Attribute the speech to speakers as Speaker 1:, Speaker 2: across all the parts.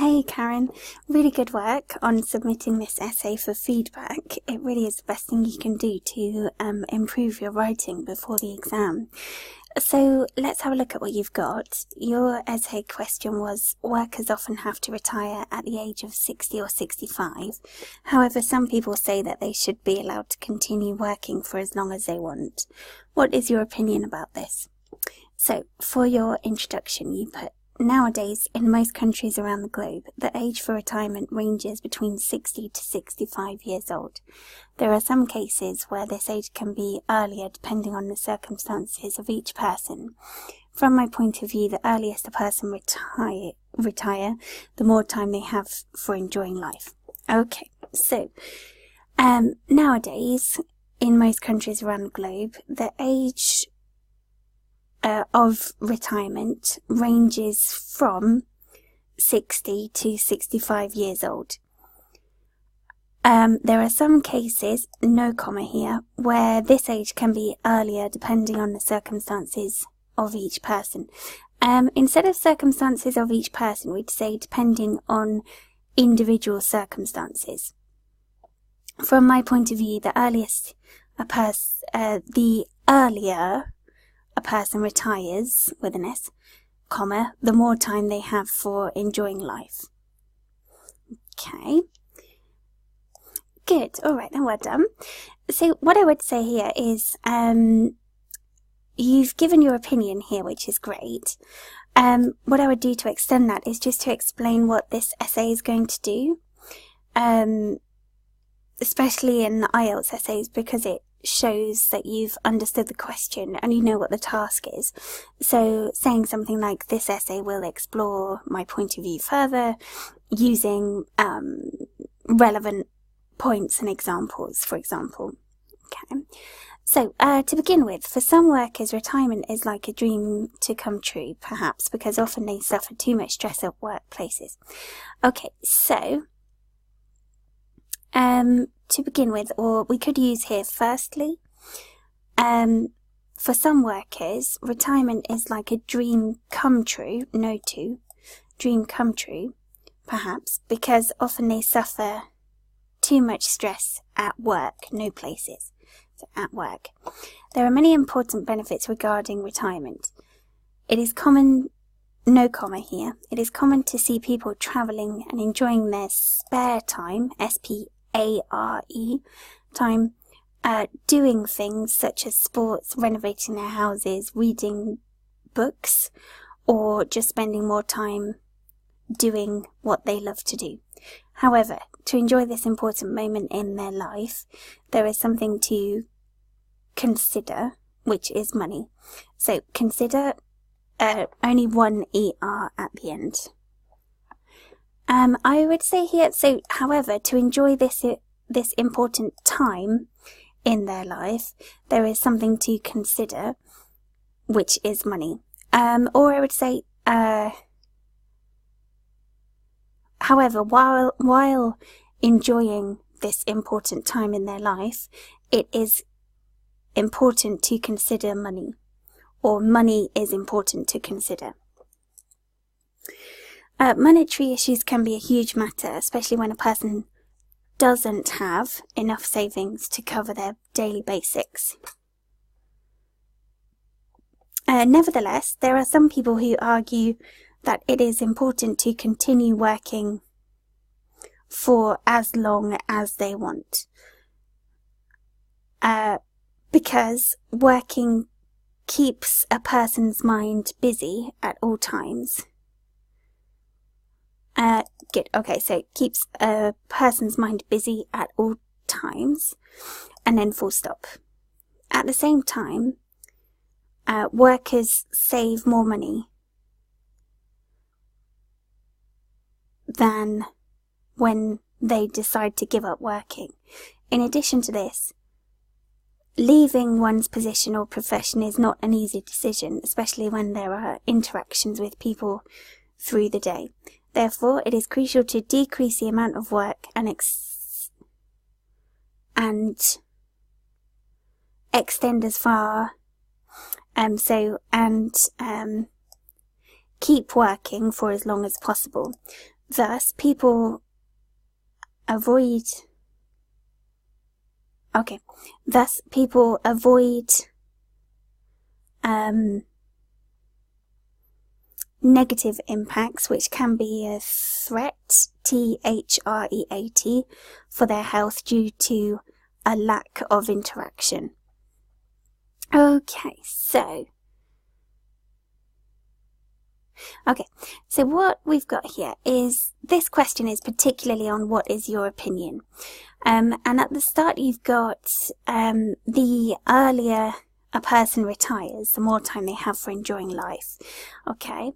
Speaker 1: Hey Karen, really good work on submitting this essay for feedback. It really is the best thing you can do to improve your writing before the exam. So let's have a look at what you've got. Your essay question was, workers often have to retire at the age of 60 or 65. However, some people say that they should be allowed to continue working for as long as they want. What is your opinion about this? So for your introduction, you put, nowadays, in most countries around the globe, the age for retirement ranges between 60 to 65 years old. There are some cases where this age can be earlier depending on the circumstances of each person. From my point of view, the earliest a person retire, the more time they have for enjoying life. Okay, so nowadays, in most countries around the globe, the age of retirement ranges from 60 to 65 years old. There are some cases, no comma here, where this age can be earlier depending on the circumstances of each person. Instead of circumstances of each person, we'd say depending on individual circumstances. From my point of view, the earlier a person retires, with an S, comma, the more time they have for enjoying life. Okay. Good. All right, then we're done. So what I would say here is, you've given your opinion here, which is great. What I would do to extend that is just to explain what this essay is going to do, especially in the IELTS essays, because it shows that you've understood the question and you know what the task is. So saying something like, this essay will explore my point of view further using relevant points and examples, for example. Okay. So to begin with, for some workers, retirement is like a dream to come true, perhaps, because often they suffer too much stress at workplaces. Okay, so to begin with, or we could use here firstly, for some workers, retirement is like a dream come true, dream come true, perhaps, because often they suffer too much stress at work, no places, so at work. There are many important benefits regarding retirement. It is common, no comma here, it is common to see people travelling and enjoying their spare time, S-P-A-R-E, time, doing things such as sports, renovating their houses, reading books, or just spending more time doing what they love to do. However, to enjoy this important moment in their life, there is something to consider, which is money. So consider, only one ER at the end. I would say here, so however, to enjoy this important time in their life, there is something to consider, which is money. Or I would say, however, while enjoying this important time in their life, it is important to consider money, or money is important to consider. Monetary issues can be a huge matter, especially when a person doesn't have enough savings to cover their daily basics. Nevertheless, there are some people who argue that it is important to continue working for as long as they want, because working keeps a person's mind busy at all times. Good. Okay, so it keeps a person's mind busy at all times, and then full stop. At the same time, workers save more money than when they decide to give up working. In addition to this, leaving one's position or profession is not an easy decision, especially when there are interactions with people through the day. Therefore, it is crucial to decrease the amount of work and extend as far, keep working for as long as possible. thus people avoid negative impacts, which can be a threat, threat, for their health due to a lack of interaction. Okay, so what we've got here is, this question is particularly on what is your opinion. And at the start you've got the earlier a person retires, the more time they have for enjoying life. Okay,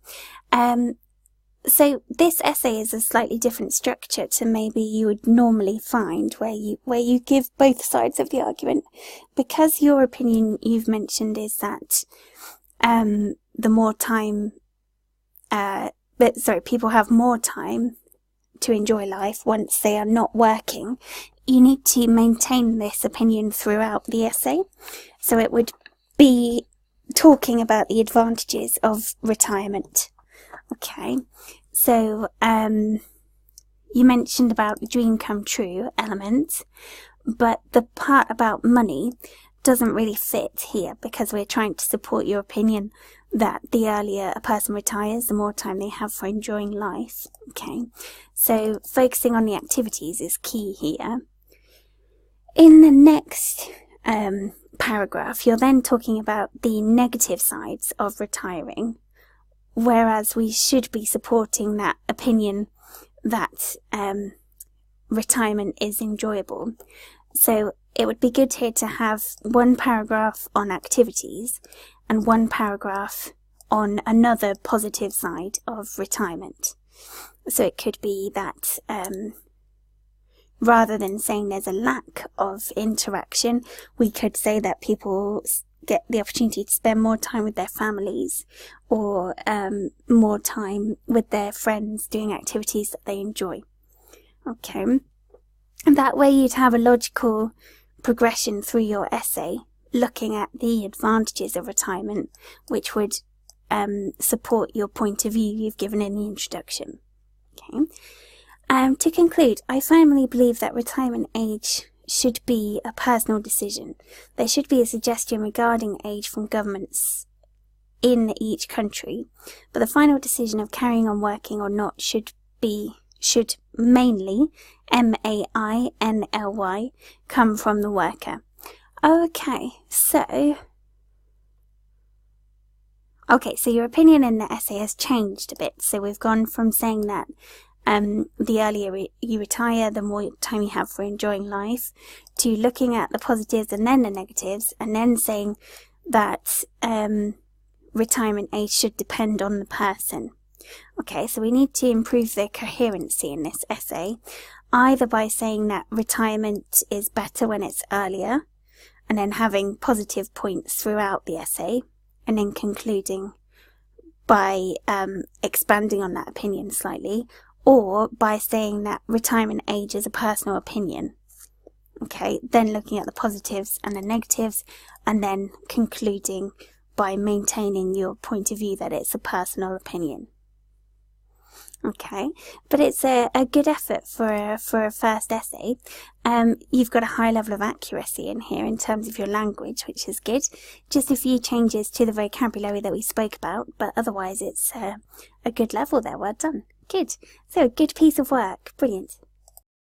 Speaker 1: so this essay is a slightly different structure to maybe you would normally find, where you give both sides of the argument, because your opinion you've mentioned is that the more time, people have more time to enjoy life once they are not working. You need to maintain this opinion throughout the essay. So it would be talking about the advantages of retirement. Okay, so you mentioned about the dream come true element, but the part about money doesn't really fit here, because we're trying to support your opinion that the earlier a person retires, the more time they have for enjoying life. Okay, so focusing on the activities is key here. In the next paragraph, you're then talking about the negative sides of retiring, whereas we should be supporting that opinion that retirement is enjoyable. So it would be good here to have one paragraph on activities and one paragraph on another positive side of retirement. So it could be that rather than saying there's a lack of interaction, we could say that people get the opportunity to spend more time with their families, or more time with their friends doing activities that they enjoy. Okay, and that way you'd have a logical progression through your essay, looking at the advantages of retirement, which would support your point of view you've given in the introduction. Okay. To conclude, I firmly believe that retirement age should be a personal decision. There should be a suggestion regarding age from governments in each country, but the final decision of carrying on working or not should mainly, mainly, come from the worker. Okay, so your opinion in the essay has changed a bit. So we've gone from saying that the earlier you retire, the more time you have for enjoying life, to looking at the positives and then the negatives, and then saying that retirement age should depend on the person. Okay, so we need to improve the coherency in this essay, either by saying that retirement is better when it's earlier, and then having positive points throughout the essay, and then concluding by expanding on that opinion slightly, or by saying that retirement age is a personal opinion. Okay, then looking at the positives and the negatives, and then concluding by maintaining your point of view that it's a personal opinion. Okay, but it's a good effort for a first essay. You've got a high level of accuracy in here in terms of your language, which is good. Just a few changes to the vocabulary that we spoke about, but otherwise it's a good level there. Well done. Good. So, a good piece of work. Brilliant.